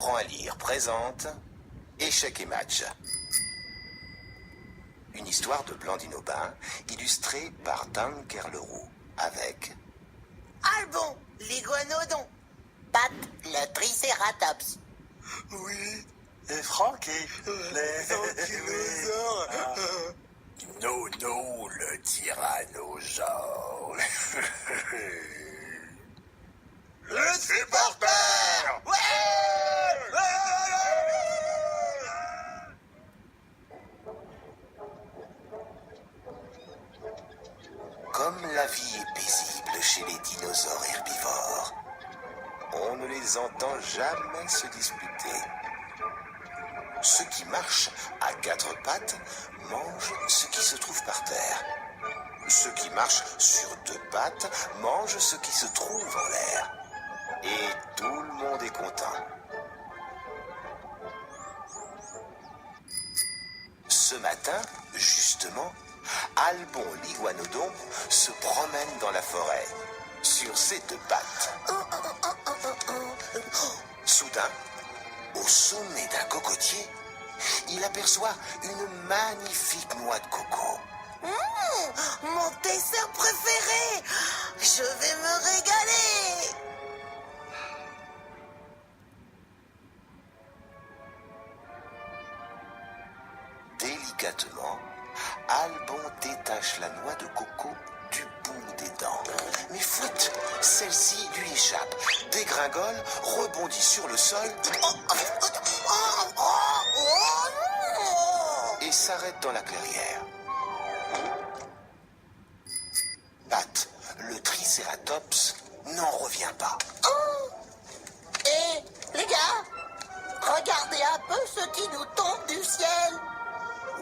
Prends à lire présente Échec et match. Une histoire de Blandine Aubin, illustrée par Dan Kerleroux, avec Alban, l'iguanodon. Pat, le tricératops. Oui, et Francky, les ankylosaures. Nono, le tyrannosaure. Le supporter. Comme la vie est paisible chez les dinosaures herbivores, on ne les entend jamais se disputer. Ceux qui marchent à quatre pattes mangent ce qui se trouve par terre. Ceux qui marchent sur deux pattes mangent ce qui se trouve en l'air. Et tout le monde est content. Ce matin, justement, Alban l'iguanodon se promène dans la forêt, sur ses deux pattes. Soudain, au sommet d'un cocotier, il aperçoit une magnifique noix de coco. Mon dessert préféré. Je vais me régaler. Délicatement, Alban détache la noix de coco du bout des dents. Mais flûte, celle-ci lui échappe, dégringole, rebondit sur le sol et s'arrête dans la clairière. Pat, le tricératops, n'en revient pas. Et les gars, regardez un peu ce qui nous tombe du ciel.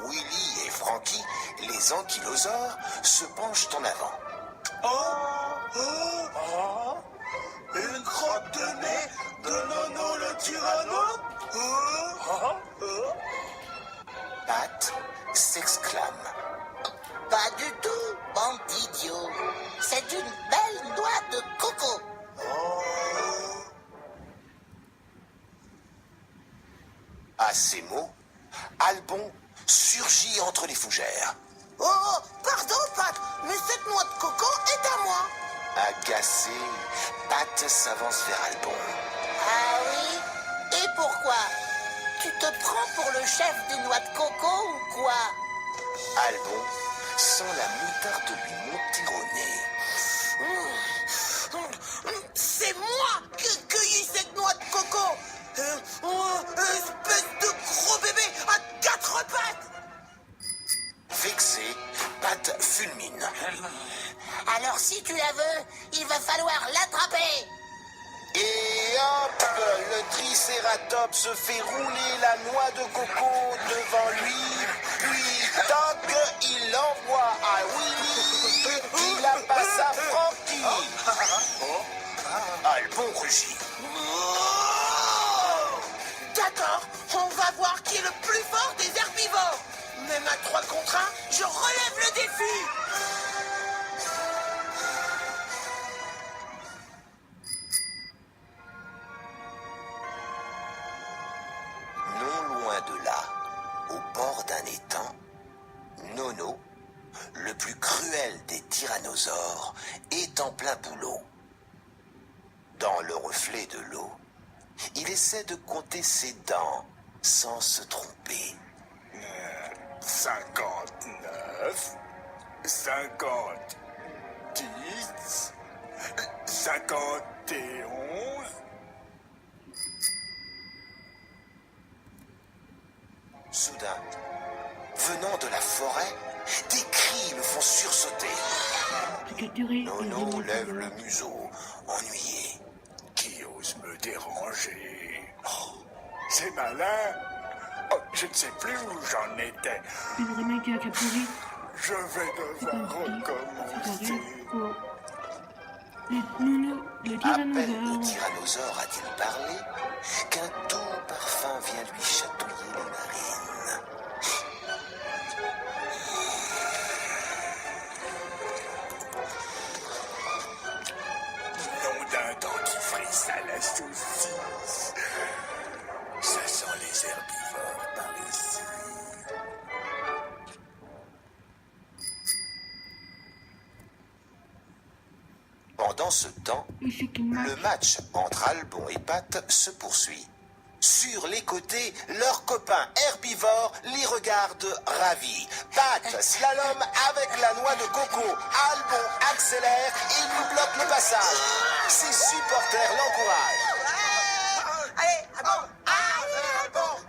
Willy et Francky, les ankylosaures, se penchent en avant. Une crotte de nez de Nono le tyranno. Pat s'exclame. Pas du tout, bande d'idiots. C'est une belle noix de coco. À ces mots, Alban surgit entre les fougères. Oh, pardon, Pat, mais cette noix de coco est à moi. Agacé, Pat s'avance vers Alban. Ah oui? Et pourquoi? Tu te prends pour le chef des noix de coco ou quoi? Alban sent la moutarde lui monter au nez. C'est moi qui ai cueilli cette noix de coco. Espèce de gros bébé à quatre pattes. Vexé, Pat fulmine. Alors si tu la veux, il va falloir l'attraper. Et hop, le tricératops fait rouler la noix de coco devant lui, puis toc, il l'envoie à Willy, qui la passe à Francky. Alban rugit. D'accord, on va voir qui est le plus fort des herbivores. Même à 3 contre 1, je relève le défi. Non loin de là, au bord d'un étang, Nono, le plus cruel des tyrannosaures, est en plein boulot. Dans le reflet de l'eau, il essaie de compter ses dents sans se tromper. 59, 50, 10, 51. Soudain, venant de la forêt, des cris le font sursauter. Nono lève le museau, ennuyé. Qui ose me déranger? Oh, c'est malin. Oh, je ne sais plus où j'en étais. Je vais devoir recommencer. À peine le tyrannosaure a-t-il parlé qu'un doux parfum vient lui chatouiller les narines. Nom d'un dentifrice à la saucisse. Pendant ce temps, Et ce qui marche. le match entre Albon et Pat se poursuit. Sur les côtés, leurs copains herbivores les regardent ravis. Pat slalom avec la noix de coco. Albon accélère et lui bloque le passage. Ses supporters l'encouragent. Allez, Albon! Allez, Albon!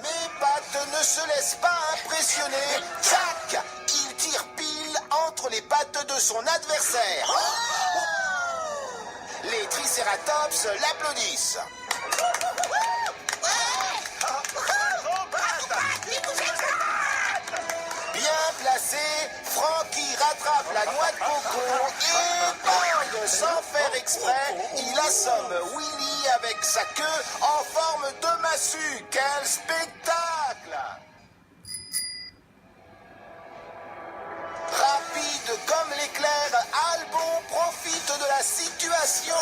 Mais Pat ne se laisse pas impressionner. Tac! Il tire pile entre les pattes de son adversaire. Les Triceratops l'applaudissent. Bien placé, Frankie rattrape la noix de coco et bang, sans faire exprès, il assomme Willy avec sa queue en forme de massue. Quel spectacle! Rapide comme l'éclair, Albon profite de la situation.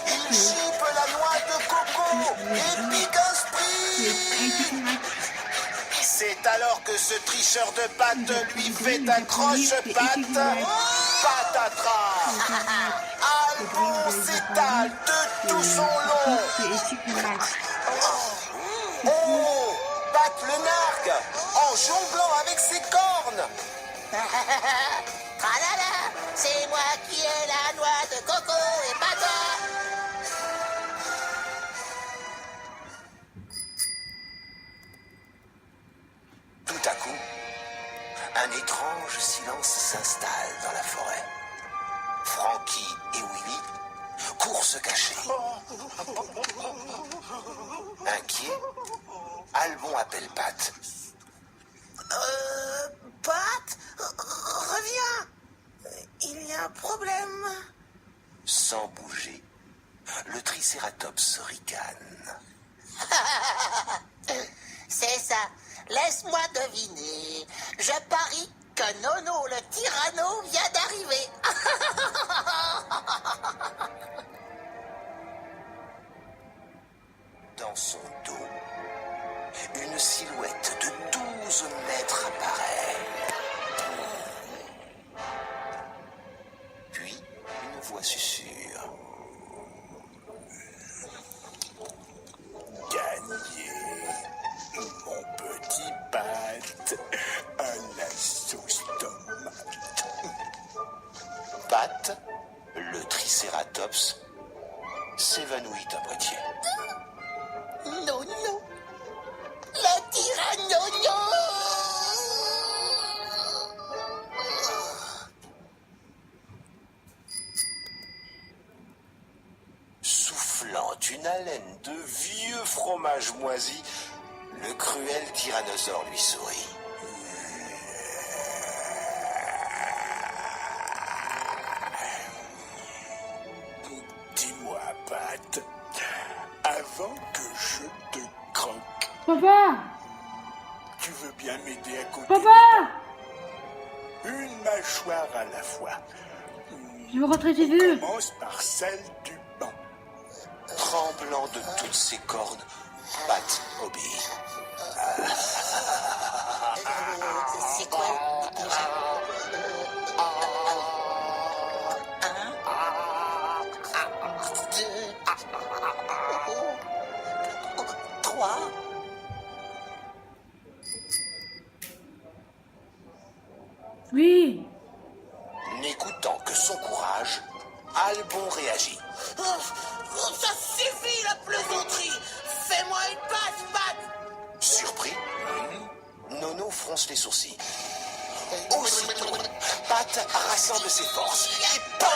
Il chipe la noix de coco et pique un sprint. C'est alors que ce tricheur de pattes lui fait un croche-patte. Patatras. Albon s'étale de tout son long. Oh, Pat le nargue en jonglant avec ses cornes. Tralala, c'est moi qui ai la noix de coco et pas toi. Tout à coup, un étrange silence s'installe dans la forêt. Frankie et Willy courent se cacher. Inquiet, Albon appelle Pat. Pat, reviens. Il y a un problème. Sans bouger, le Triceratops ricane. C'est ça. Laisse-moi deviner. Je parie que Nono le tyranno vient d'arriver. Dans son dos, une silhouette de 12 mètres apparaît. Puis, une voix susurre. Gagné, mon petit Pat, à la sauce tomate. Pat, le Triceratops, s'évanouit à moitié. Nono, le tyranno. Soufflant une haleine de vieux fromage moisi, le cruel tyrannosaure lui sourit. Dis-moi, Pat, avant que je te croque, Papa! tu veux bien m'aider à compter Papa! une mâchoire à la fois. Je veux rentrer chez eux. Commence par celle du banc. Tremblant de toutes ses cornes, Pat obéit. C'est quoi? Trois. Oui. N'écoutant que son courage, Albon réagit. Ça suffit la plaisanterie. Fais-moi une passe, Pat. Surpris, Nono fronce les sourcils. Aussitôt, Pat rassemble ses forces et PAM!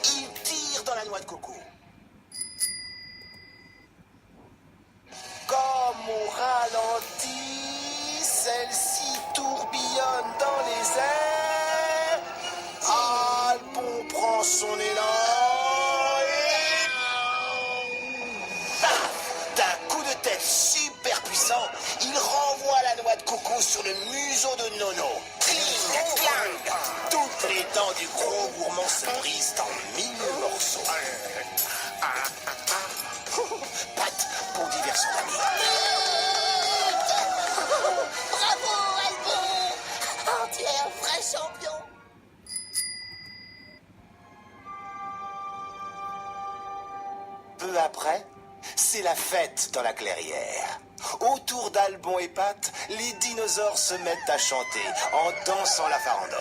Il tire dans la noix de coco. Comme au ralenti, celle-ci tourbillonne dans les airs. Albon prend son élan et paf! D'un coup de tête super puissant, il renvoie la noix de coco sur le museau de Nono. Cling, clang! Toutes les dents du gros gourmand se brisent en 1000 morceaux. Pat bondit vers son ami. Bravo, Albon. peu après, c'est la fête dans la clairière. Autour d'Albon et Pat, les dinosaures se mettent à chanter en dansant la farandole.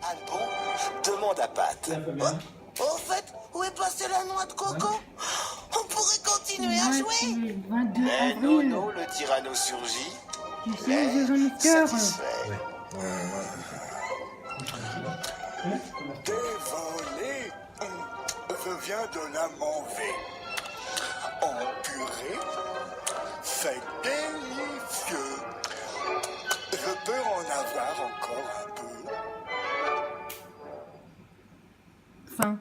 Alban demande à Pat. Au fait, où est passée la noix de coco? On pourrait continuer à jouer. Le 22 Mais avril. Nono, le tyranno surgit, Tu sais, mais les auditeurs. satisfait. Dévolé, je viens de la manger. En purée, c'est délicieux. Je peux en avoir encore un peu. Fin.